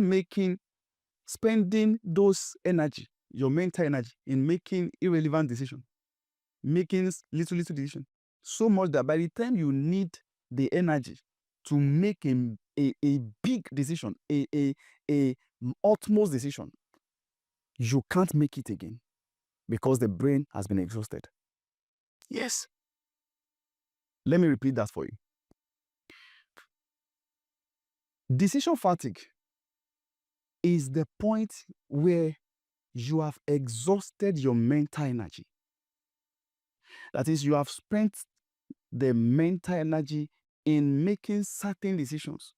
spending those energy, your mental energy, in making irrelevant decision, making little decision, so much that by the time you need the energy to make a big decision, a utmost decision, you can't make it again because the brain has been exhausted. Yes. Let me repeat that for you. Decision fatigue is the point where you have exhausted your mental energy. That is, you have spent the mental energy in making certain decisions.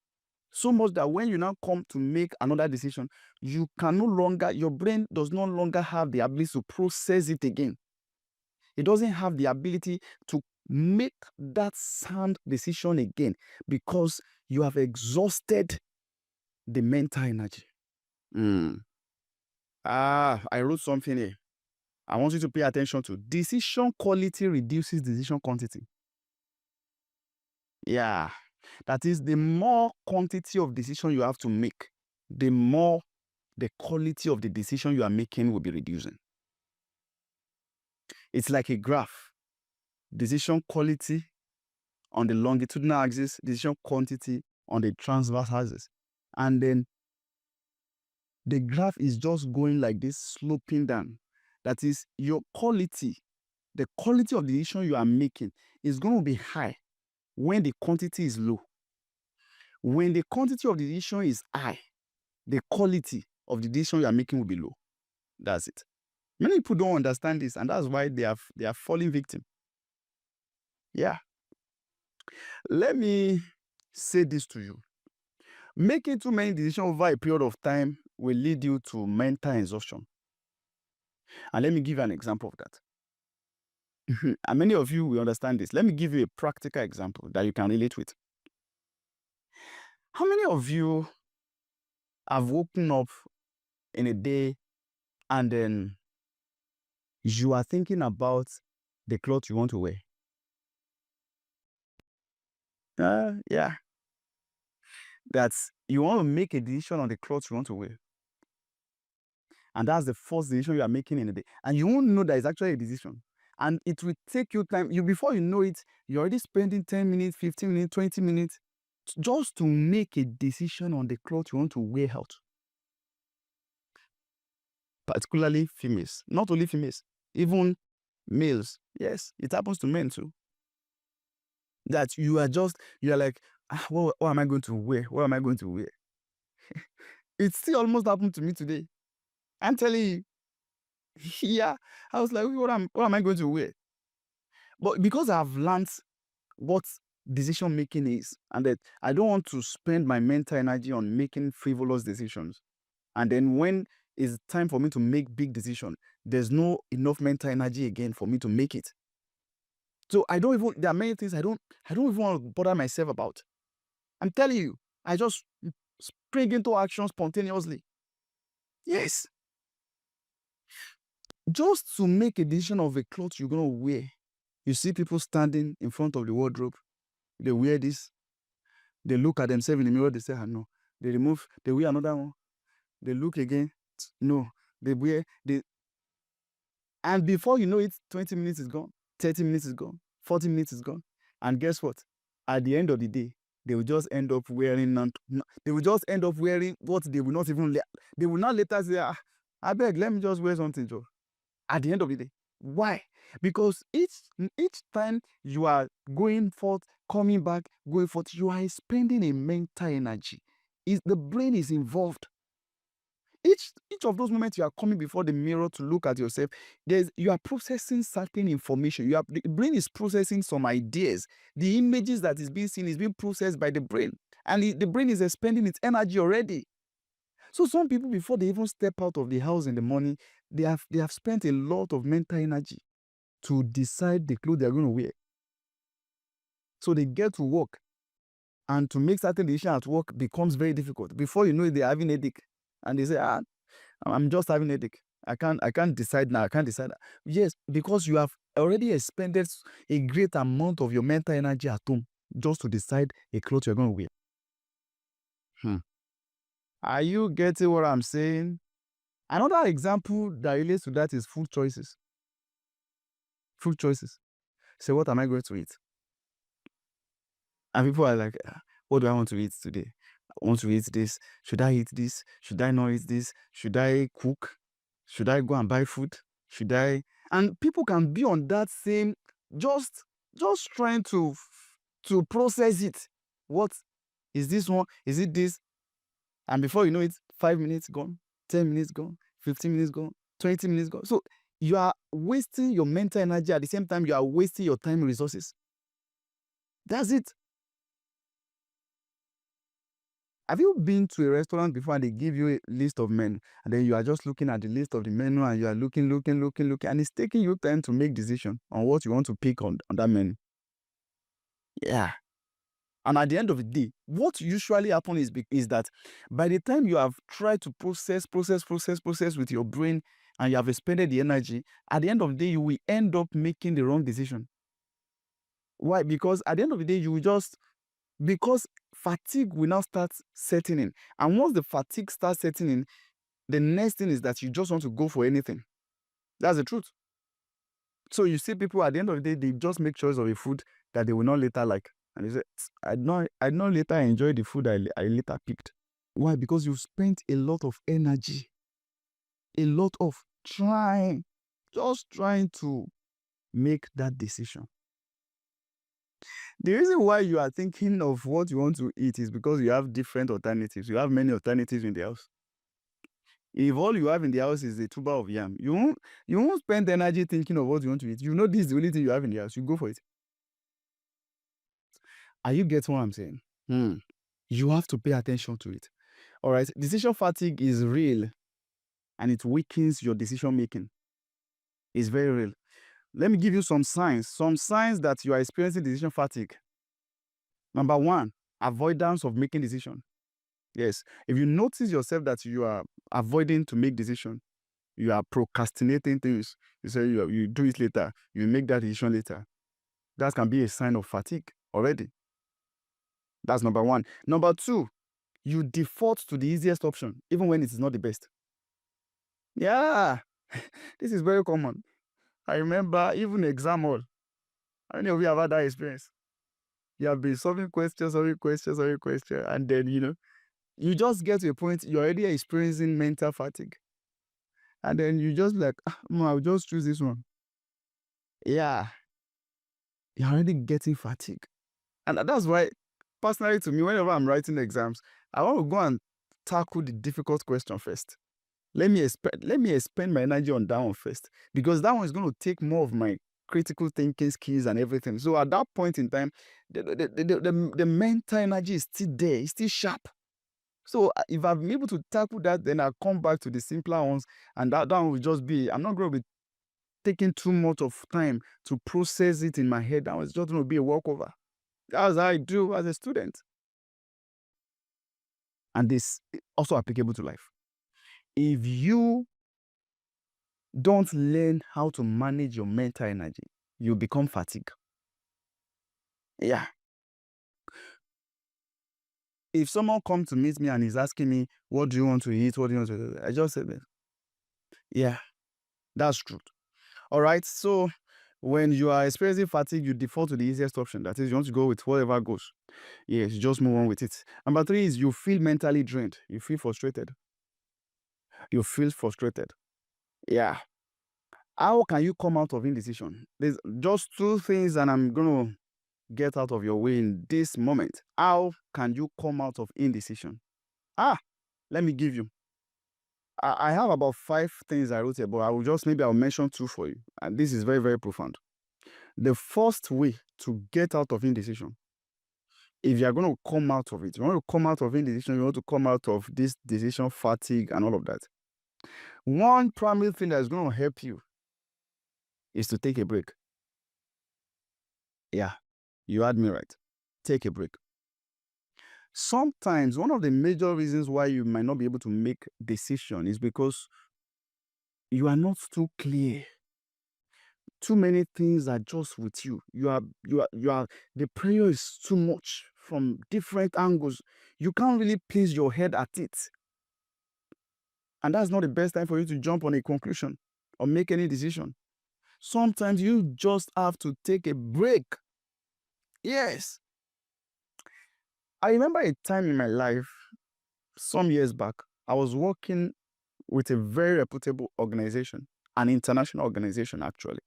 So much that when you now come to make another decision, your brain does no longer have the ability to process it again. It doesn't have the ability to make that sound decision again because you have exhausted the mental energy. I wrote something here. I want you to pay attention to. Decision quality reduces decision quantity. Yeah. That is, the more quantity of decision you have to make, the more the quality of the decision you are making will be reducing. It's like a graph. Decision quality on the longitudinal axis, decision quantity on the transverse axis. And then the graph is just going like this, sloping down. That is, your quality, the quality of the decision you are making is going to be high when the quantity is low. When the quantity of the decision is high, the quality of the decision you are making will be low. That's it. Many people don't understand this, and that's why they are falling victim. Yeah. Let me say this to you. Making too many decisions over a period of time will lead you to mental exhaustion. And let me give you an example of that. And many of you will understand this. Let me give you a practical example that you can relate with. How many of you have woken up in a day and then you are thinking about the clothes you want to wear? Yeah. That's, you want to make a decision on the clothes you want to wear. And that's the first decision you are making in a day. And you won't know that it's actually a decision. And it will take you time. Before you know it, you're already spending 10 minutes, 15 minutes, 20 minutes just to make a decision on the clothes you want to wear out. Particularly females. Not only females, even males. Yes, it happens to men too. That you are like, what am I going to wear? What am I going to wear? It still almost happened to me today. I'm telling you. Yeah. I was like, what am I going to wear? But because I've learned what decision making is, and that I don't want to spend my mental energy on making frivolous decisions. And then when it's time for me to make big decision, there's no enough mental energy again for me to make it. So there are many things I don't even want to bother myself about. I'm telling you, I just spring into action spontaneously. Yes. Just to make a decision of a cloth you're going to wear. You see people standing in front of the wardrobe. They wear this. They look at themselves in the mirror. They say, no. They wear another one. They look again. No. And before you know it, 20 minutes is gone. 30 minutes is gone. 40 minutes is gone. And guess what? At the end of the day, they will just end up wearing what they will not even they will not later say, I beg, let me just wear something, Joe. At the end of the day. Why? Because each time you are going forth, coming back, going forth, you are spending a mental energy. The brain is involved. Each of those moments you are coming before the mirror to look at yourself, you are processing certain information. The brain is processing some ideas. The images that is being seen is being processed by the brain, and the brain is expending its energy already. So some people, before they even step out of the house in the morning, they have spent a lot of mental energy to decide the clothes they are going to wear. So they get to work, and to make certain decisions at work becomes very difficult. Before you know it, they're having a headache, and they say, I'm just having a headache. I can't decide now. I can't decide. Yes, because you have already expended a great amount of your mental energy at home just to decide a clothes you're going to wear. Are you getting what I'm saying? Another example that relates to that is food choices. Food choices. So what am I going to eat? And people are like, what do I want to eat today? I want to eat this. Should I eat this? Should I not eat this? Should I cook? Should I go and buy food? Should I? And people can be on that same, just trying to process it. What is this one? Is it this? And before you know it, 5 minutes gone, 10 minutes gone, 15 minutes gone, 20 minutes gone. So you are wasting your mental energy. At the same time, you are wasting your time and resources. That's it. Have you been to a restaurant before and they give you a list of menu, and then you are just looking at the list of the menu and you are looking, and it's taking you time to make decision on what you want to pick on that menu? Yeah. And at the end of the day, what usually happens is that by the time you have tried to process with your brain, and you have expended the energy, at the end of the day, you will end up making the wrong decision. Why? Because at the end of the day, because fatigue will now start setting in. And once the fatigue starts setting in, the next thing is that you just want to go for anything. That's the truth. So you see people at the end of the day, they just make choice of a food that they will not later like. And they say, I not later enjoy the food I later picked. Why? Because you spent a lot of energy, a lot of just trying to make that decision. The reason why you are thinking of what you want to eat is because you have different alternatives. You have many alternatives in the house. If all you have in the house is a tuber of yam, you won't spend energy thinking of what you want to eat. You know this is the only thing you have in the house. You go for it. Are you getting what I'm saying? You have to pay attention to it. All right. Decision fatigue is real, and it weakens your decision making. It's very real. Let me give you some signs. Some signs that you are experiencing decision fatigue. Number one, avoidance of making decision. Yes. If you notice yourself that you are avoiding to make decision, you are procrastinating things. You say you do it later. You make that decision later. That can be a sign of fatigue already. That's number one. Number two, you default to the easiest option, even when it is not the best. Yeah, this is very common. I remember even exam hall. How many of you have had that experience? You have been solving questions, and then, you just get to a point, you're already experiencing mental fatigue. And then you just like, I'll just choose this one. Yeah. You're already getting fatigue. And that's why, personally to me, whenever I'm writing exams, I want to go and tackle the difficult question first. Let me expend my energy on that one first, because that one is going to take more of my critical thinking skills and everything. So at that point in time, the mental energy is still there, it's still sharp. So if I'm able to tackle that, then I'll come back to the simpler ones, and that one will just be, I'm not going to be taking too much of time to process it in my head. That was just going to be a walkover. That's how I do as a student. And this is also applicable to life. If you don't learn how to manage your mental energy, you become fatigued. Yeah. If someone comes to meet me and is asking me, what do you want to eat? What do you want to do? I just say, yeah, that's true. All right. So when you are experiencing fatigue, you default to the easiest option. That is, you want to go with whatever goes. Yes, just move on with it. Number 3 is you feel mentally drained. You feel frustrated. You feel frustrated. Yeah. How can you come out of indecision? There's just 2 things, and I'm going to get out of your way in this moment. How can you come out of indecision? Let me give you. I have about 5 things I wrote here, but I'll mention 2 for you. And this is very, very profound. The first way to get out of indecision, if you're going to come out of it, you want to come out of indecision, you want to come out of this decision fatigue and all of that. One primary thing that is going to help you is to take a break. Yeah, you heard me right. Take a break. Sometimes one of the major reasons why you might not be able to make decision is because you are not too clear. Too many things are just with you. The prayer is too much from different angles. You can't really place your head at it. And that's not the best time for you to jump on a conclusion or make any decision. Sometimes you just have to take a break. Yes. I remember a time in my life, some years back, I was working with a very reputable organization, an international organization actually.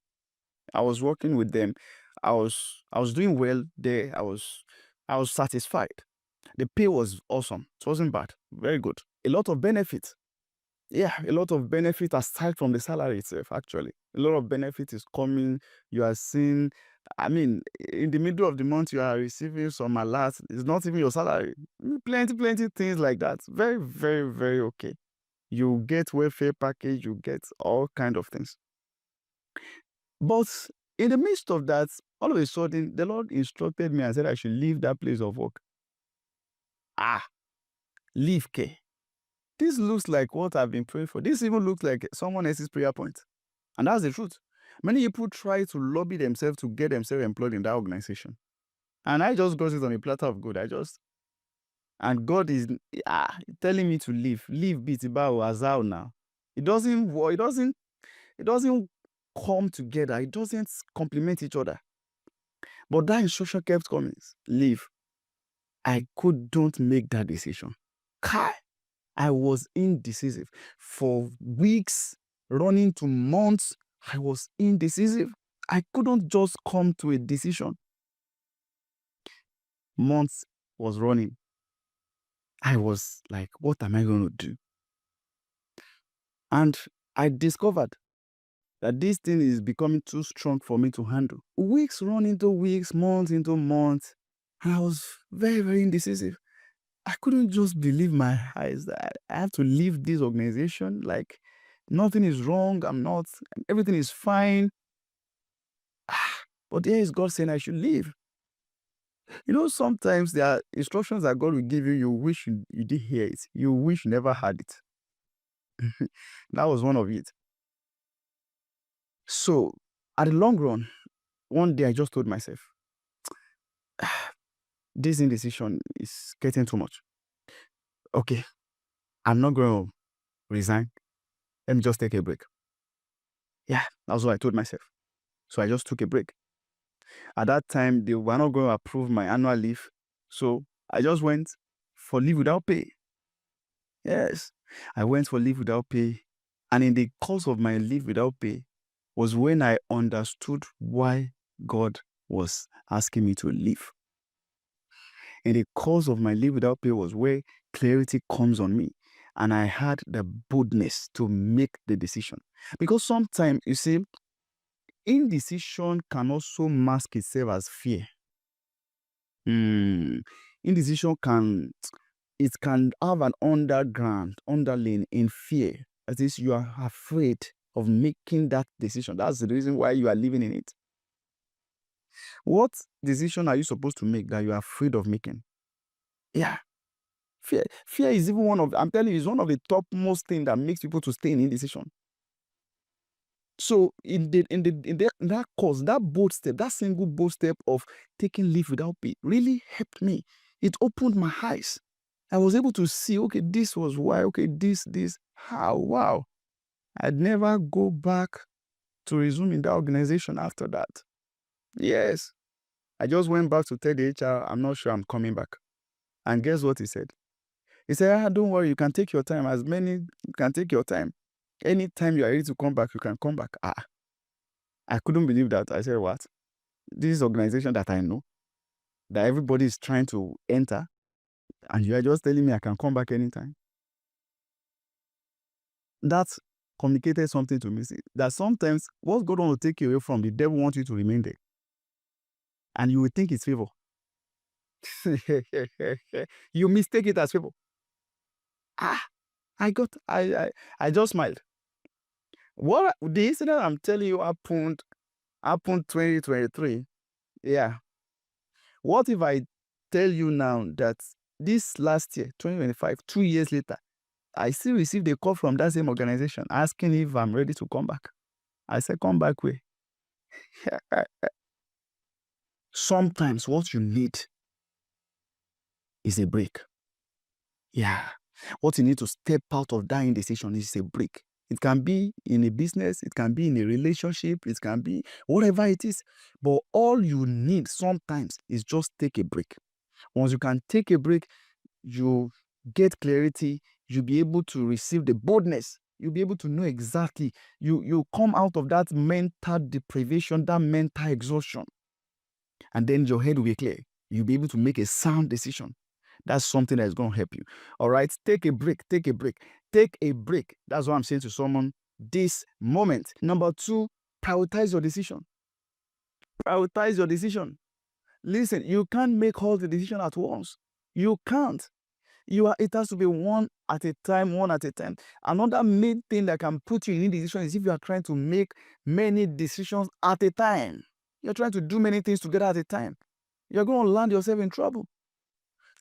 I was working with them. I was doing well there. I was satisfied. The pay was awesome. It wasn't bad. Very good. A lot of benefits. Yeah, a lot of benefit aside from the salary itself, actually. A lot of benefit is coming. You are seeing, I mean, in the middle of the month, you are receiving some alert. It's not even your salary. Plenty things like that. Very, very, very okay. You get welfare package, you get all kind of things. But in the midst of that, all of a sudden, the Lord instructed me and said I should leave that place of work. Leave care. This looks like what I've been praying for. This even looks like someone else's prayer point. And that's the truth. Many people try to lobby themselves to get themselves employed in that organization. And I just got it on a platter of gold. And God is telling me to leave. Leave Bitibao Azao now. It doesn't work. It doesn't come together. It doesn't complement each other. But that instruction kept coming. Leave. I couldn't make that decision. I was indecisive. For weeks, running to months, I was indecisive. I couldn't just come to a decision. Months was running. I was like, what am I going to do? And I discovered that this thing is becoming too strong for me to handle. Weeks run into weeks, months into months. And I was very, very indecisive. I couldn't just believe my eyes that I have to leave this organization. Like, nothing is wrong. Everything is fine. But here is God saying I should leave. Sometimes there are instructions that God will give you. You wish you did hear it. You wish you never had it. That was one of it. So, at the long run, one day I just told myself, this indecision is getting too much. Okay, I'm not going to resign. Let me just take a break. Yeah, that's what I told myself. So I just took a break. At that time, they were not going to approve my annual leave. So I just went for leave without pay. Yes, I went for leave without pay. And in the course of my leave without pay was when I understood why God was asking me to leave. And the cause of my leave without pay was where clarity comes on me. And I had the boldness to make the decision. Because sometimes, you see, indecision can also mask itself as fear. Indecision can have an underlying in fear. That is, you are afraid of making that decision. That's the reason why you are living in it. What decision are you supposed to make that you are afraid of making? Yeah. Fear is even I'm telling you, it's one of the topmost things that makes people to stay in indecision. So in that course, that bold step, that single bold step of taking leave without pay really helped me. It opened my eyes. I was able to see, okay, this was why, okay, this, how, wow. I'd never go back to resume in that organization after that. Yes. I just went back to tell the HR, I'm not sure I'm coming back. And guess what he said? He said, don't worry, you can take your time. You can take your time. Anytime you are ready to come back, you can come back. I couldn't believe that. I said, what? This organization that I know, that everybody is trying to enter, and you are just telling me I can come back anytime. That communicated something to me. That sometimes what God wants to take you away from, the devil wants you to remain there. And you will think it's favor. You mistake it as favor. I just smiled. What the incident I'm telling you happened 2023. Yeah. What if I tell you now that this last year, 2025, 2 years later, I still received a call from that same organization asking if I'm ready to come back. I said, come back where? Sometimes what you need is a break. Yeah. What you need to step out of that indecision is a break. It can be in a business, it can be in a relationship, it can be whatever it is. But all you need sometimes is just take a break. Once you can take a break, you get clarity, you'll be able to receive the boldness. You'll be able to know exactly. You come out of that mental deprivation, that mental exhaustion. And then your head will be clear. You'll be able to make a sound decision. That's something that's going to help you. All right. Take a break. Take a break. Take a break. That's what I'm saying to someone this moment. Number 2, prioritize your decision. Prioritize your decision. Listen, you can't make all the decision at once. You can't. It has to be one at a time. Another main thing that can put you in indecision is if you are trying to make many decisions at a time. You're trying to do many things together at a time. You're going to land yourself in trouble.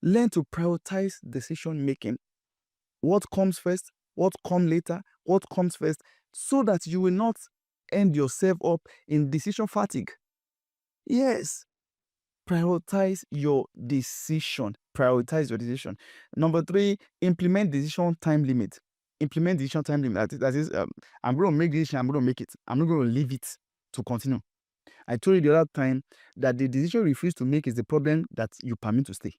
Learn to prioritize decision making. What comes first? What comes later? What comes first? So that you will not end yourself up in decision fatigue. Yes. Prioritize your decision. Prioritize your decision. Number 3, implement decision time limit. Implement decision time limit. That is, I'm going to make decision. I'm going to make it. I'm not going to leave it to continue. I told you the other time that the decision you refuse to make is the problem that you permit to stay.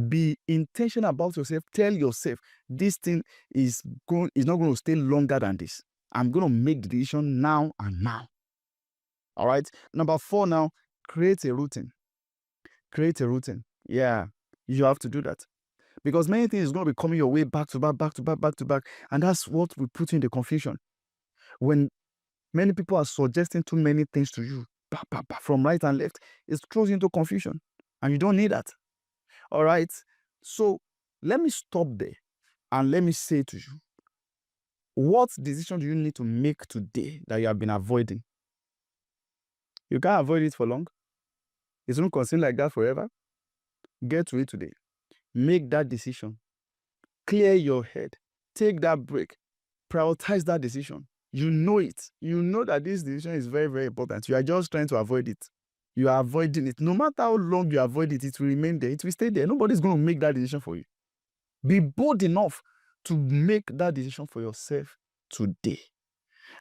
Be intentional about yourself. Tell yourself this thing is not going to stay longer than this. I'm going to make the decision now and now. All right. Number 4 now, create a routine. Create a routine. Yeah, you have to do that. Because many things is going to be coming your way back to back. And that's what will put you in the confusion. When many people are suggesting too many things to you, from right and left, it throws you into confusion. And you don't need that. All right. So let me stop there and let me say to you, what decision do you need to make today that you have been avoiding? You can't avoid it for long. It's going to continue like that forever. Get to it today. Make that decision. Clear your head. Take that break. Prioritize that decision. You know it. You know that this decision is very, very important. You are just trying to avoid it. You are avoiding it. No matter how long you avoid it, it will remain there. It will stay there. Nobody's going to make that decision for you. Be bold enough to make that decision for yourself today.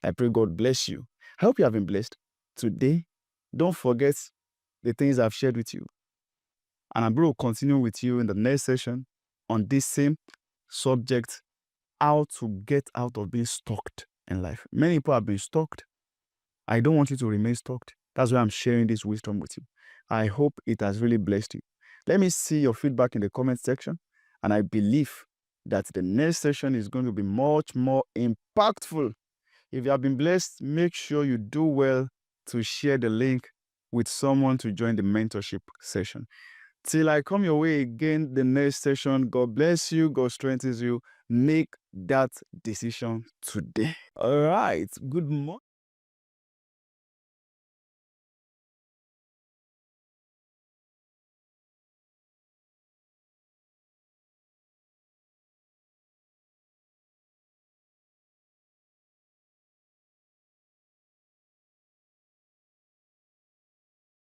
I pray God bless you. I hope you have been blessed today. Don't forget the things I've shared with you. And I'm going to continue with you in the next session on this same subject, how to get out of being stuck in life. Many people have been stuck. I don't want you to remain stuck. That's why I'm sharing this wisdom with you. I hope it has really blessed you. Let me see your feedback in the comment section. And I believe that the next session is going to be much more impactful. If you have been blessed, make sure you do well to share the link with someone to join the mentorship session. Till I come your way again the next session, God bless you, God strengthens you. Make that decision today. All right. Good morning.